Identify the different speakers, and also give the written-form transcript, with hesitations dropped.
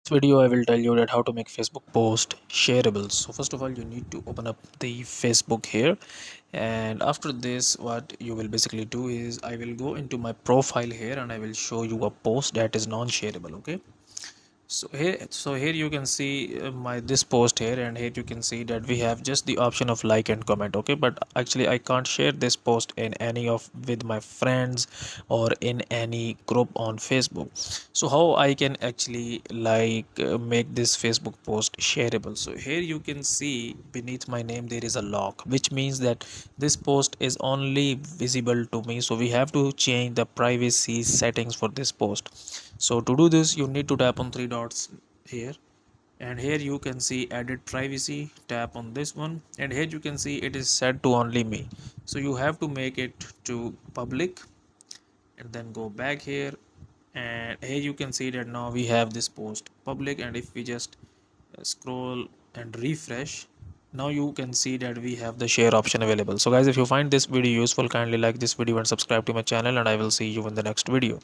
Speaker 1: Video I will tell you that how to make Facebook post shareable. So first of all you need to open up the Facebook here, and after this what you will basically do is I will go into my profile here and I will show you a post that is non-shareable. Okay, so here you can see my this post here, and here you can see that we have just the option of like and comment. Okay, but actually I can't share this post in any of with my friends or in any group on Facebook. So how I can actually make this Facebook post shareable? So here you can see beneath my name there is a lock, which means that this post is only visible to me. So we have to change the privacy settings for this post. So to do this you need to tap on three dots here, and here you can see edit privacy, tap on this one, and here you can see it is set to only me. So you have to make it to public and then go back here, and here you can see that now we have this post public, and if we just scroll and refresh, now you can see that we have the share option available. So guys, if you find this video useful, kindly like this video and subscribe to my channel, and I will see you in the next video.